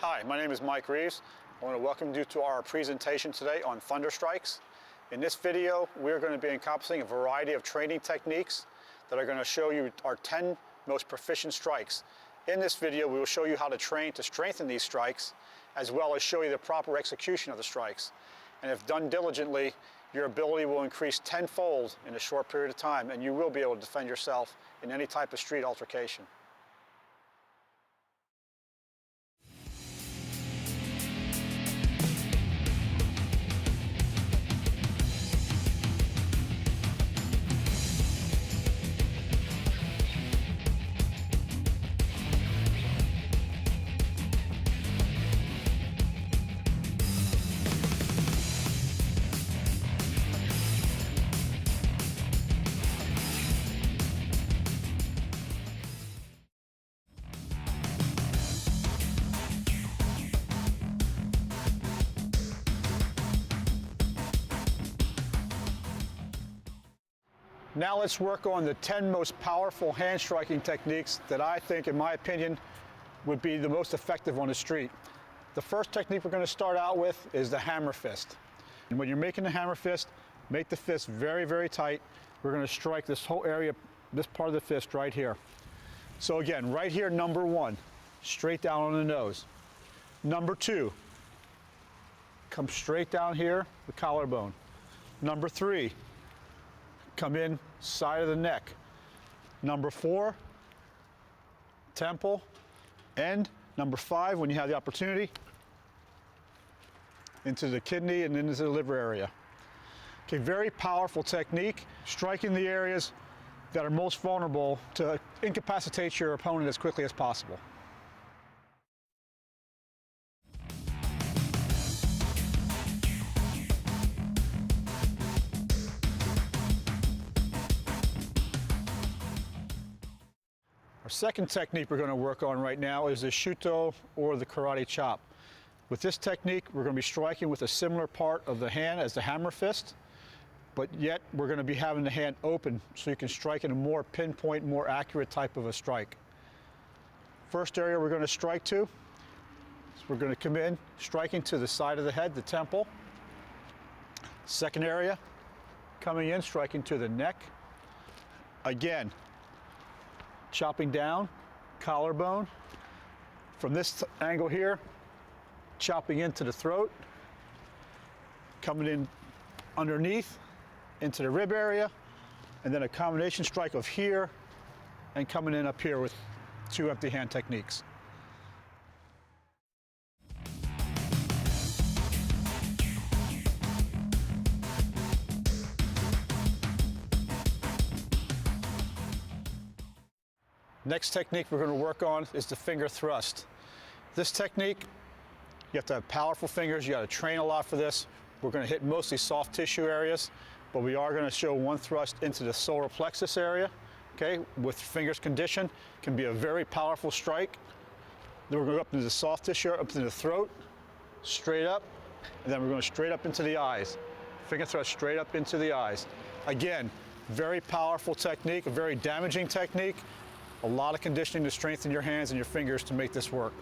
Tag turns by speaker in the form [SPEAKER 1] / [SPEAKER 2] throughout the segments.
[SPEAKER 1] Hi, my name is Mike Reeves. I want to welcome you to our presentation today on Thunderstrikes. In this video, we're going to be encompassing a variety of training techniques that are going to show you our 10 most proficient strikes. In this video, we will show you how to train to strengthen these strikes, as well as show you the proper execution of the strikes. And if done diligently, your ability will increase tenfold in a short period of time, and you will be able to defend yourself in any type of street altercation. Now let's work on the 10 most powerful hand striking techniques that I think, in my opinion, would be the most effective on the street. The first technique we're going to start out with is the hammer fist. And when you're making the hammer fist, make the fist very, very tight. We're going to strike this whole area, this part of the fist right here. So again, right here, number one, straight down on the nose. Number two, come straight down here, the collarbone. Number three, come in side of the neck. Number four, temple. And number five, when you have the opportunity, into the kidney and into the liver area. Okay, very powerful technique, striking the areas that are most vulnerable to incapacitate your opponent as quickly as possible. Our second technique we're going to work on right now is the SHUTO, or the karate chop. With this technique, we're going to be striking with a similar part of the hand as the hammer fist, but yet we're going to be having the hand open so you can strike in a more pinpoint, more accurate type of a strike. First area we're going to strike to, so we're going to come in striking to the side of the head, the temple. Second area, coming in, striking to the neck. Again, chopping down, collarbone. From this angle here, chopping into the throat, coming in underneath, into the rib area, and then a combination strike of here and coming in up here with two empty hand techniques. Next technique we're going to work on is the finger thrust. This technique, you have to have powerful fingers, you got to train a lot for this. We're going to hit mostly soft tissue areas, but we are going to show one thrust into the solar plexus area, okay, with fingers conditioned. Can be a very powerful strike. Then we're going to go up into the soft tissue, up into the throat, straight up, and then we're going straight up into the eyes. Finger thrust straight up into the eyes. Again, very powerful technique, a very damaging technique. A lot of conditioning to strengthen your hands and your fingers to make this work.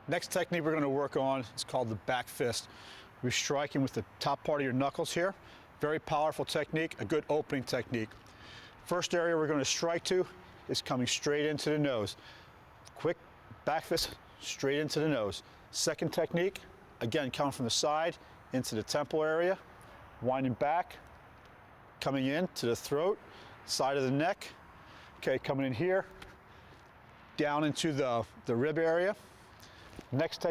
[SPEAKER 1] Next technique we're going to work on is called the back fist. We're striking with the top part of your knuckles here. Very powerful technique, a good opening technique. First area we're going to strike to is coming straight into the nose. Quick back fist straight into the nose. Second technique, again, coming from the side into the temple area, winding back, coming in to the throat, side of the neck. Okay, coming in here, down into the rib area. Next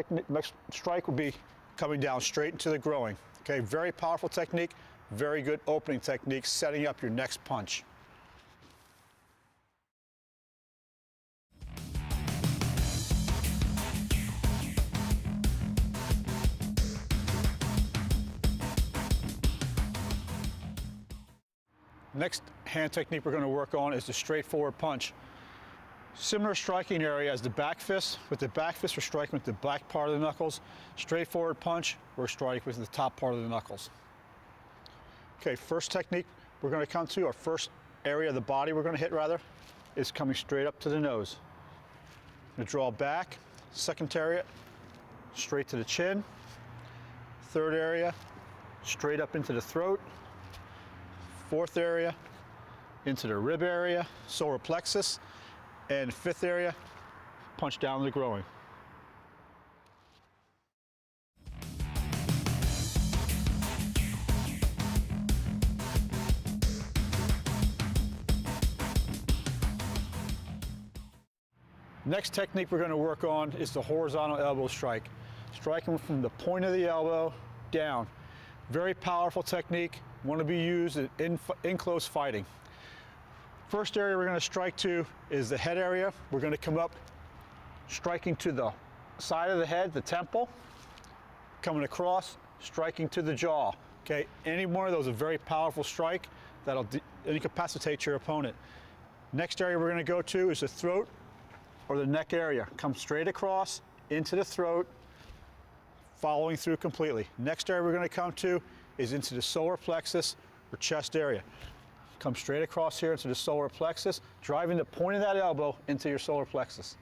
[SPEAKER 1] strike will be coming down straight into the groin. Okay, very powerful technique, very good opening technique, setting up your next punch. Next hand technique we're going to work on is the straightforward punch. Similar striking area as the back fist. With the back fist, we're striking with the back part of the knuckles. Straightforward punch, we're striking with the top part of the knuckles. Okay, first technique we're going to come to, our first area of the body we're going to hit rather, is coming straight up to the nose. I'm going to draw back, second area, straight to the chin. Third area, straight up into the throat. Fourth area, into the rib area, solar plexus. And fifth area, punch down the groin. Next technique we're going to work on is the horizontal elbow strike. Striking from the point of the elbow down. Very powerful technique, want to be used in close fighting. First area we're going to strike to is the head area. We're going to come up striking to the side of the head, the temple, coming across, striking to the jaw. Okay, any one of those is a very powerful strike that'll incapacitate your opponent. Next area we're going to go to is the throat or the neck area. Come straight across into the throat, following through completely. Next area we're going to come to is into the solar plexus or chest area. Come straight across here into the solar plexus, driving the point of that elbow into your solar plexus.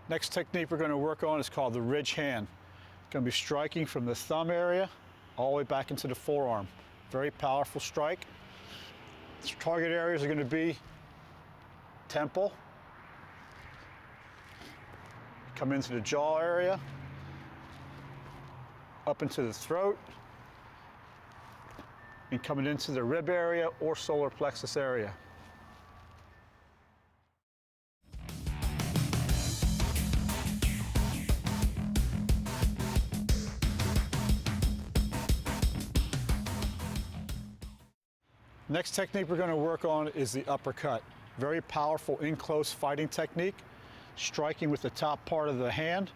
[SPEAKER 1] Next technique we're going to work on is called the ridge hand. Going to be striking from the thumb area all the way back into the forearm. Very powerful strike. Target areas are going to be temple, come into the jaw area, up into the throat, and coming into the rib area or solar plexus area. Next technique we're going to work on is the uppercut. Very powerful in-close fighting technique, striking with the top part of the hand.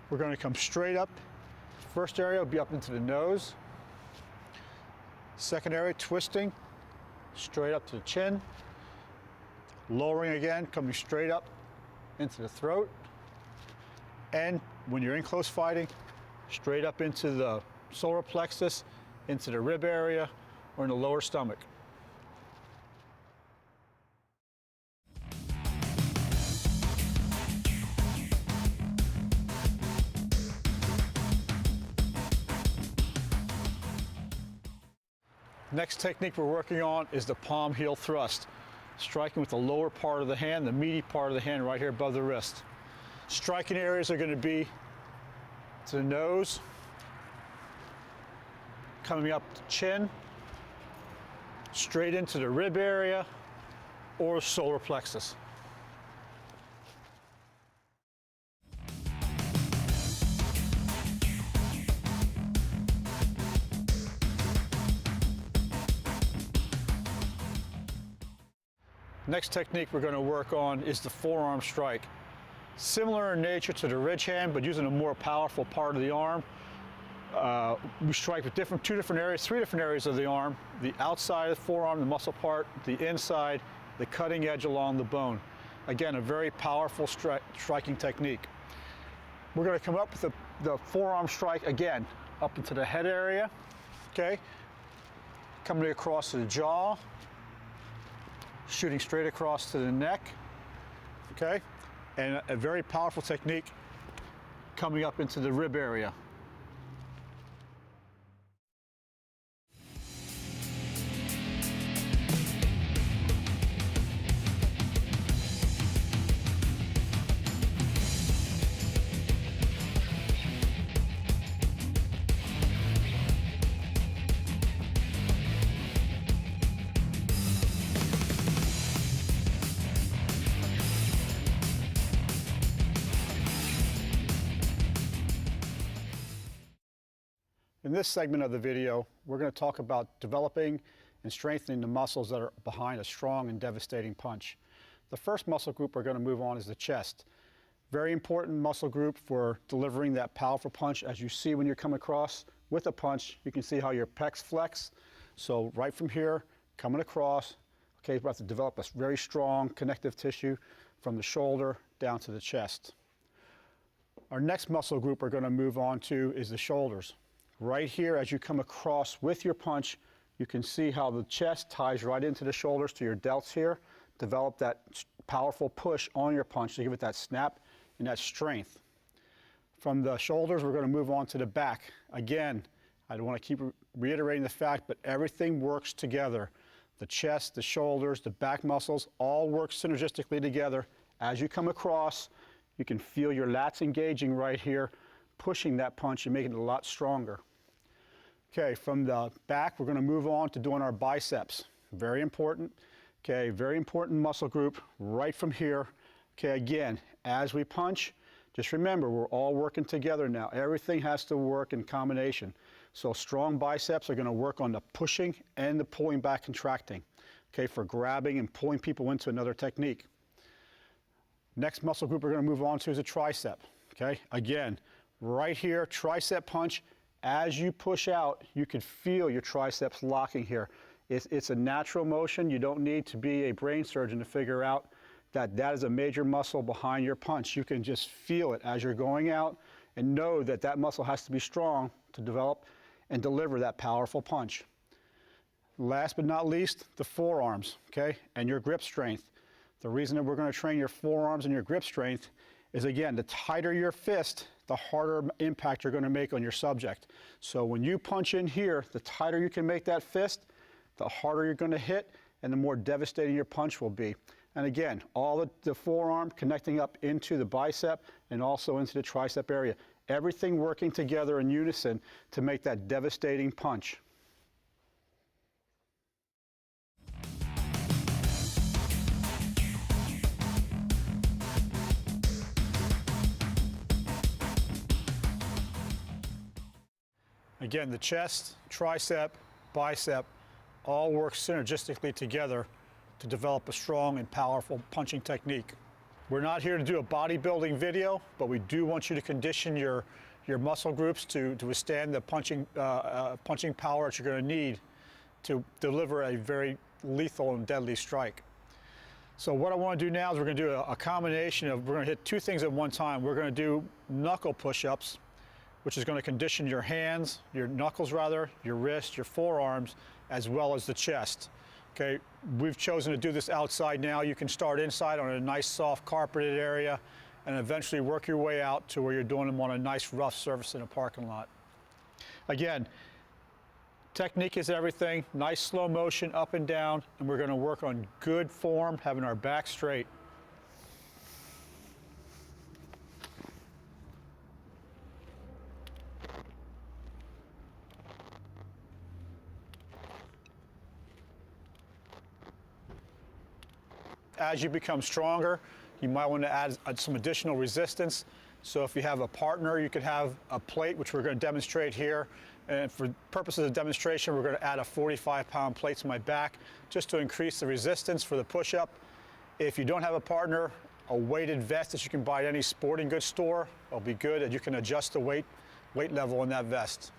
[SPEAKER 1] We're going to come straight up. First area will be up into the nose. Second area, twisting, straight up to the chin. Lowering again, coming straight up into the throat. And when you're in close fighting, straight up into the solar plexus, into the rib area, or in the lower stomach. Next technique we're working on is the palm heel thrust. Striking with the lower part of the hand, the meaty part of the hand right here above the wrist. Striking areas are going to be to the nose, coming up the chin, straight into the rib area or solar plexus. Next technique we're going to work on is the forearm strike. Similar in nature to the ridge hand, but using a more powerful part of the arm. We strike with two different areas, three different areas of the arm. The outside of the forearm, the muscle part, the inside, the cutting edge along the bone. Again, a very powerful striking technique. We're going to come up with the forearm strike again, up into the head area, okay? Coming across to the jaw, shooting straight across to the neck, okay? And a very powerful technique coming up into the rib area. In this segment of the video, we're going to talk about developing and strengthening the muscles that are behind a strong and devastating punch. The first muscle group we're going to move on is the chest. Very important muscle group for delivering that powerful punch. As you see when you come across with a punch, you can see how your pecs flex. So right from here, coming across, okay, we're about to develop a very strong connective tissue from the shoulder down to the chest. Our next muscle group we're going to move on to is the shoulders. Right here, as you come across with your punch, you can see how the chest ties right into the shoulders to your delts here. Develop that powerful push on your punch to give it that snap and that strength. From the shoulders, we're going to move on to the back. Again, I don't want to keep reiterating the fact, but everything works together. The chest, the shoulders, the back muscles all work synergistically together. As you come across, you can feel your lats engaging right here, pushing that punch and making it a lot stronger. Okay, from the back, we're going to move on to doing our biceps. Very important. Okay, very important muscle group right from here. Okay, again, as we punch, just remember, we're all working together now. Everything has to work in combination. So strong biceps are going to work on the pushing and the pulling back, contracting, okay, for grabbing and pulling people into another technique. Next muscle group we're going to move on to is a tricep. Okay, again, right here, tricep punch. As you push out, you can feel your triceps locking here. It's a natural motion. You don't need to be a brain surgeon to figure out that that is a major muscle behind your punch. You can just feel it as you're going out and know that that muscle has to be strong to develop and deliver that powerful punch. Last but not least, the forearms, okay, and your grip strength. The reason that we're going to train your forearms and your grip strength is, again, the tighter your fist, the harder impact you're going to make on your subject. So when you punch in here, the tighter you can make that fist, the harder you're going to hit, and the more devastating your punch will be. And again, all the forearm connecting up into the bicep and also into the tricep area. Everything working together in unison to make that devastating punch. Again, the chest, tricep, bicep all work synergistically together to develop a strong and powerful punching technique. We're not here to do a bodybuilding video, but we do want you to condition your muscle groups to withstand the punching power that you're going to need to deliver a very lethal and deadly strike. So what I want to do now is we're going to do a combination of, we're going to hit two things at one time. We're going to do knuckle push-ups, which is going to condition your hands, your knuckles rather, your wrists, your forearms, as well as the chest. Okay, we've chosen to do this outside now. You can start inside on a nice soft carpeted area and eventually work your way out to where you're doing them on a nice rough surface in a parking lot. Again, technique is everything. Nice slow motion up and down, and we're going to work on good form, having our back straight. As you become stronger, you might want to add some additional resistance. So if you have a partner, you could have a plate, which we're going to demonstrate here. And for purposes of demonstration, we're going to add a 45-pound plate to my back just to increase the resistance for the push-up. If you don't have a partner, a weighted vest that you can buy at any sporting goods store will be good, and you can adjust the weight level in that vest.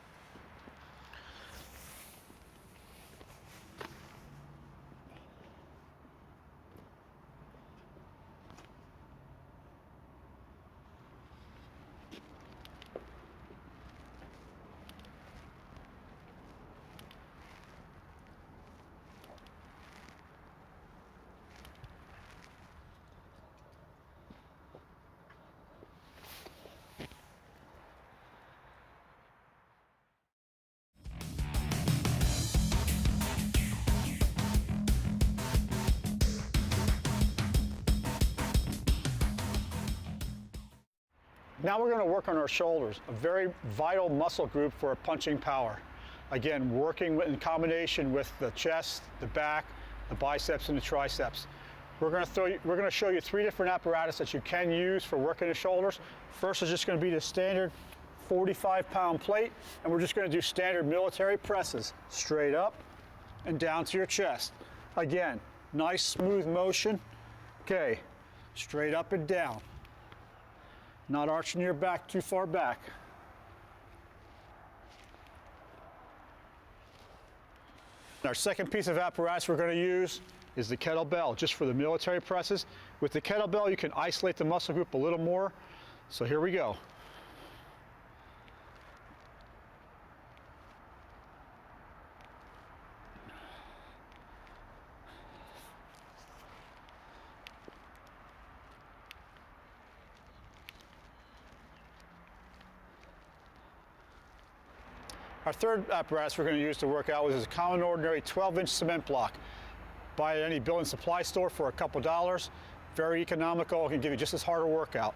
[SPEAKER 1] Now we're going to work on our shoulders, a very vital muscle group for punching power. Again, working in combination with the chest, the back, the biceps, and the triceps. We're going to show you three different apparatus that you can use for working the shoulders. First is just going to be the standard 45-pound plate, and we're just going to do standard military presses, straight up and down to your chest. Again, nice smooth motion. Okay, straight up and down. Not arching your back too far back. Our second piece of apparatus we're going to use is the kettlebell, just for the military presses. With the kettlebell, you can isolate the muscle group a little more. So here we go. Our third apparatus we're going to use to work out with is a common ordinary 12-inch cement block. Buy at any building supply store for a couple dollars. Very economical, it can give you just as hard a workout.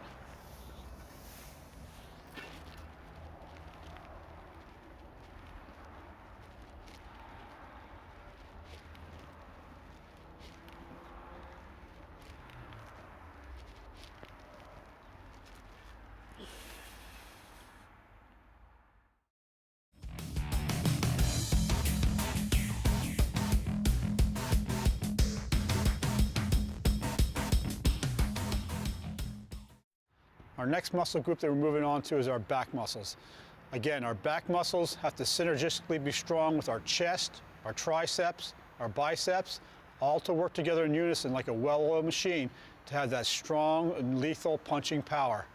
[SPEAKER 1] Our next muscle group that we're moving on to is our back muscles. Again, our back muscles have to synergistically be strong with our chest, our triceps, our biceps, all to work together in unison like a well-oiled machine to have that strong and lethal punching power.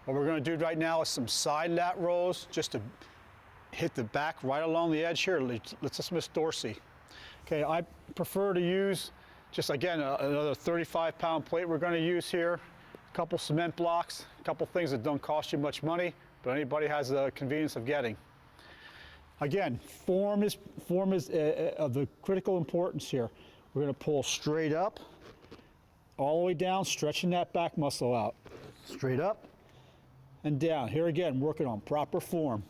[SPEAKER 1] What we're going to do right now is some side lat rolls just to hit the back right along the edge here. Let's just miss dorsey. Okay, I prefer to use just, again, another 35-pound plate we're going to use here. A couple cement blocks, a couple things that don't cost you much money, but anybody has the convenience of getting. Again, form is of the critical importance here. We're going to pull straight up, all the way down, stretching that back muscle out. Straight up and down. Here again, working on proper form.